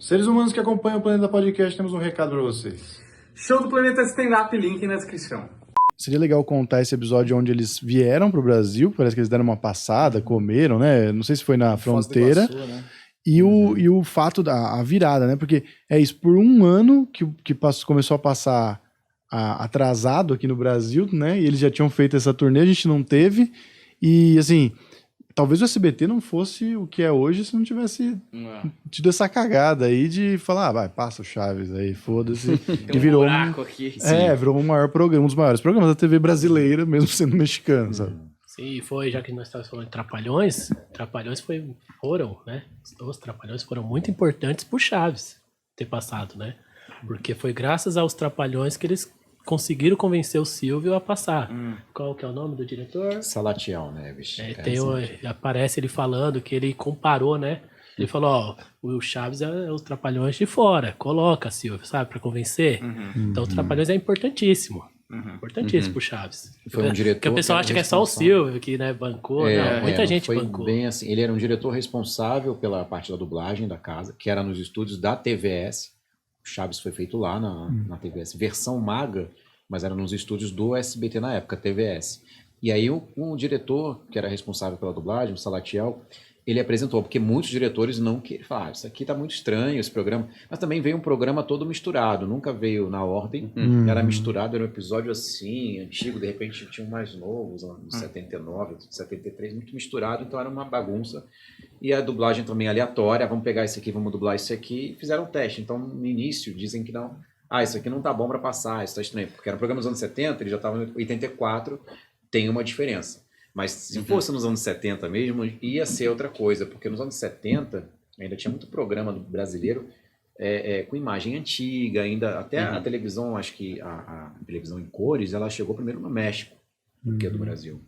Seres humanos que acompanham o Planeta Podcast, temos um recado para vocês. Show do Planeta Stand-Up, link na descrição. Seria legal contar esse episódio onde eles vieram pro Brasil, parece que eles deram uma passada, comeram, né? Não sei se foi na fronteira. Iguaçu, né? E o fato da virada, né? Porque é isso, por um ano que começou a passar atrasado aqui no Brasil, né? E eles já tinham feito essa turnê, a gente não teve. E, assim, talvez o SBT não fosse o que é hoje se não tivesse tido essa cagada aí de falar, vai, passa o Chaves aí, foda-se. Tem E virou buraco aqui. virou um dos maiores programas da TV brasileira, mesmo sendo mexicano, sabe? Sim, foi, já que nós estávamos falando de Trapalhões, foram, né? Os Trapalhões foram muito importantes pro Chaves ter passado, né? Porque foi graças aos Trapalhões que eles conseguiram convencer o Silvio a passar. Qual que é o nome do diretor? Salatiel Neves. Aparece ele falando que ele comparou, né? Ele falou, ó, o Chaves é os Trapalhões de fora, coloca, Silvio, sabe, para convencer. Então o Trapalhões é importantíssimo. Importantíssimo pro Chaves. Foi um diretor. Porque o pessoal acha que é só o Silvio que, né, bancou. Não, muita gente foi bancou. Bem assim, ele era um diretor responsável pela parte da dublagem da casa, que era nos estúdios da TVS. O Chaves foi feito lá na TVS, versão maga, mas era nos estúdios do SBT na época, TVS. E aí um diretor que era responsável pela dublagem, o Salatiel, ele apresentou, porque muitos diretores não queriam falar, isso aqui tá muito estranho, esse programa. Mas também veio um programa todo misturado, nunca veio na ordem, era misturado, era um episódio assim, antigo, de repente tinha um mais novo, de 79, 73, muito misturado, então era uma bagunça. E a dublagem também aleatória, vamos pegar isso aqui, vamos dublar isso aqui, e fizeram um teste. Então, no início, dizem que não, isso aqui não tá bom para passar, isso tá estranho, porque era um programa dos anos 70, ele já estava em 84, tem uma diferença. Mas se fosse nos anos 70 mesmo, ia ser outra coisa, porque nos anos 70 ainda tinha muito programa brasileiro com imagem antiga, ainda até a televisão, acho que a televisão em cores, ela chegou primeiro no México, do que do Brasil.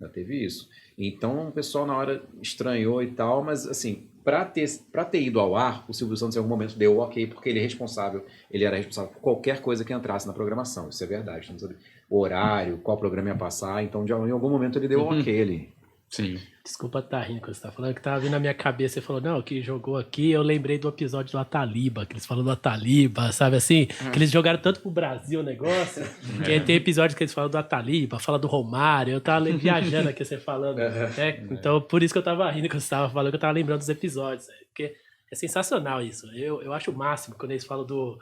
Já teve isso. Então o pessoal na hora estranhou e tal, mas assim, para ter ido ao ar, o Silvio Santos em algum momento deu o ok, porque ele era responsável por qualquer coisa que entrasse na programação, isso é verdade, não sabe o horário, qual programa ia passar, então em algum momento ele deu o ok ali. Sim. Desculpa estar rindo quando você tá falando, que tava vindo na minha cabeça e falou, não, que jogou aqui, eu lembrei do episódio do Ataliba, que eles falam do Ataliba, sabe assim? Que eles jogaram tanto pro Brasil o negócio, que aí tem episódio que eles falam do Ataliba, fala do Romário, eu tava viajando aqui, você falando, né? Então, por isso que eu tava rindo quando você tava falando, que eu tava lembrando dos episódios, porque é sensacional isso. Eu acho o máximo quando eles falam do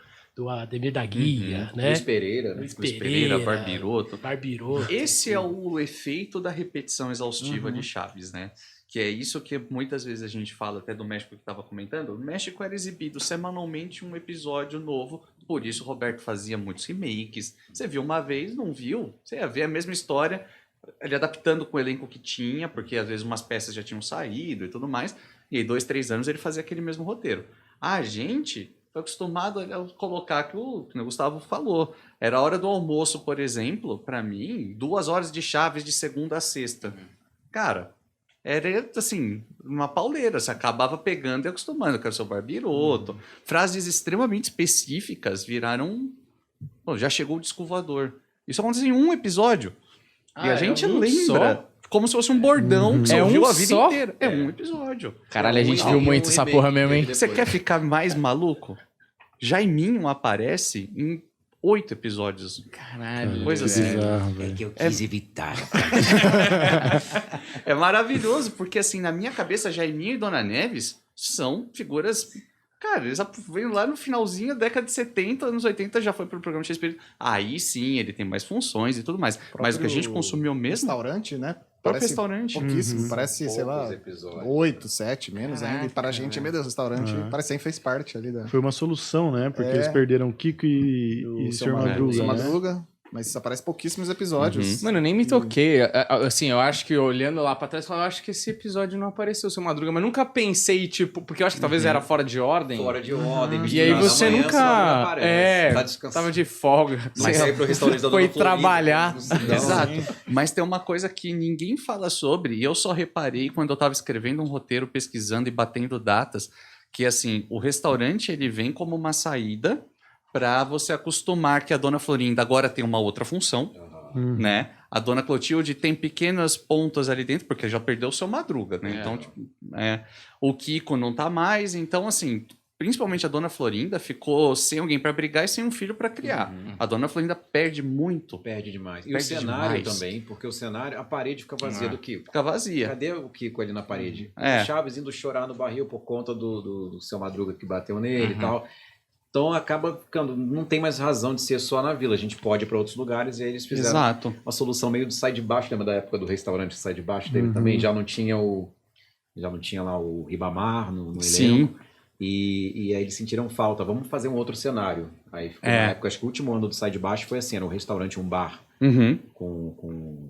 Ademir da Guia, né? Luiz Pereira, né? Luiz Luiz Pereira, Barbiroto. Barbiroto. Esse é o efeito da repetição exaustiva de Chaves, né? Que é isso que muitas vezes a gente fala, até do México que estava comentando. O México era exibido semanalmente um episódio novo, por isso o Roberto fazia muitos remakes. Você viu uma vez, não viu? Você ia ver a mesma história, ele adaptando com o elenco que tinha, porque às vezes umas peças já tinham saído e tudo mais. E aí 2, 3 anos ele fazia aquele mesmo roteiro. A gente foi acostumado a colocar que o Gustavo falou. Era a hora do almoço, por exemplo, para mim, 2 horas de Chaves de segunda a sexta. Cara, era assim, uma pauleira. Você acabava pegando e acostumando. Eu quero ser o Barbiroto. Frases extremamente específicas viraram... Pô, já chegou o disco voador. Isso aconteceu em um episódio. E a gente lembra... Como se fosse um bordão que você ouviu a vida inteira. É um episódio. Caralho, a gente viu muito essa porra mesmo, hein? Você quer ficar mais maluco? Jaiminho aparece em 8 episódios. Caralho. Coisa assim. É que eu quis evitar. É maravilhoso, porque assim, na minha cabeça, Jaiminho e Dona Neves são figuras... Cara, eles veio lá no finalzinho da década de 70, anos 80, já foi pro programa de Shakespeare. Aí sim, ele tem mais funções e tudo mais. Mas o que a gente consumiu mesmo... Restaurante, né? Próprio restaurante. Pouquíssimo, parece, sei lá, episódios. 8, 7, menos ainda. E para a gente, meu Deus, restaurante parece que sempre fez parte ali da... Foi uma solução, né? Porque eles perderam o Kiko e o Sr. Madruga, né? Madruga. Mas isso aparece pouquíssimos episódios. Mano, eu nem me toquei. Assim, eu acho que olhando lá pra trás, eu acho que esse episódio não apareceu, seu Madruga, mas nunca pensei, tipo, porque eu acho que talvez era fora de ordem. Fora de ordem. E aí você amanhã, nunca. tá descansando. Tava de folga. Mas saiu pro restaurante da Dona Foi Florinda, trabalhar. Exato. Mas tem uma coisa que ninguém fala sobre, e eu só reparei quando eu tava escrevendo um roteiro, pesquisando e batendo datas, que assim, o restaurante ele vem como uma saída para você acostumar que a Dona Florinda agora tem uma outra função, né? A Dona Clotilde tem pequenas pontas ali dentro, porque já perdeu o seu Madruga, né? Então, tipo, o Kiko não tá mais, então assim, principalmente a Dona Florinda, ficou sem alguém para brigar e sem um filho para criar. A Dona Florinda perde muito. Perde demais. E Perde o cenário demais. também, porque o cenário, a parede fica vazia do Kiko. Fica vazia. Cadê o Kiko ali na parede? É. O Chaves indo chorar no barril por conta do seu Madruga que bateu nele e tal. Então acaba ficando, não tem mais razão de ser só na vila, a gente pode ir para outros lugares e aí eles fizeram Exato. uma solução meio de sai de baixo, lembra da época do restaurante sai de baixo dele também? Já não tinha lá o Ribamar no Sim. elenco. E aí eles sentiram falta, vamos fazer um outro cenário. Aí ficou na época, acho que o último ano do Sai de Baixo foi assim, era um restaurante, um bar com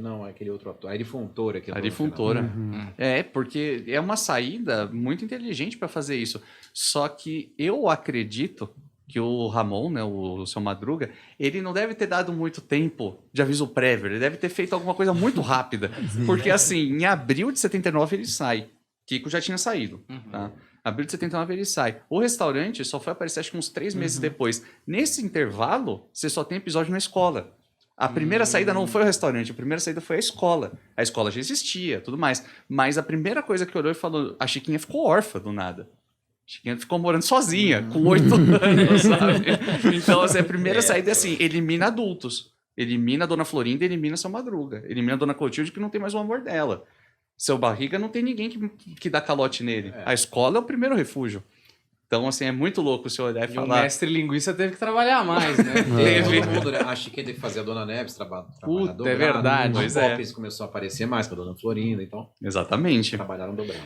não, aquele outro ator, Ari Fontoura. Ari Fontoura. É, porque é uma saída muito inteligente para fazer isso. Só que eu acredito que o Ramon, né, o seu Madruga, ele não deve ter dado muito tempo de aviso prévio, ele deve ter feito alguma coisa muito rápida. Porque assim, em abril de 79 ele sai. Kiko já tinha saído, tá? Abril de 79 ele sai. O restaurante só foi aparecer acho que uns 3 meses depois. Nesse intervalo, você só tem episódio na escola. A primeira saída não foi o restaurante, a primeira saída foi a escola. A escola já existia, tudo mais. Mas a primeira coisa que olhou e falou, a Chiquinha ficou órfã do nada. A Chiquinha ficou morando sozinha, com 8 anos, sabe? Então, assim, a primeira saída é assim, elimina adultos. Elimina a Dona Florinda, elimina seu Madruga. Elimina a Dona Clotilde, que não tem mais o amor dela. Seu Barriga não tem ninguém que dá calote nele. A escola é o primeiro refúgio. Então, assim, é muito louco o senhor olhar e E falar... o mestre linguiça teve que trabalhar mais, né? Todo mundo, né? A Chiquinha teve que fazer a Dona Neves trabalhar Puta, é verdade. Os Pois é. golpes começou a aparecer mais com a Dona Florinda, então Exatamente. trabalharam dobrado.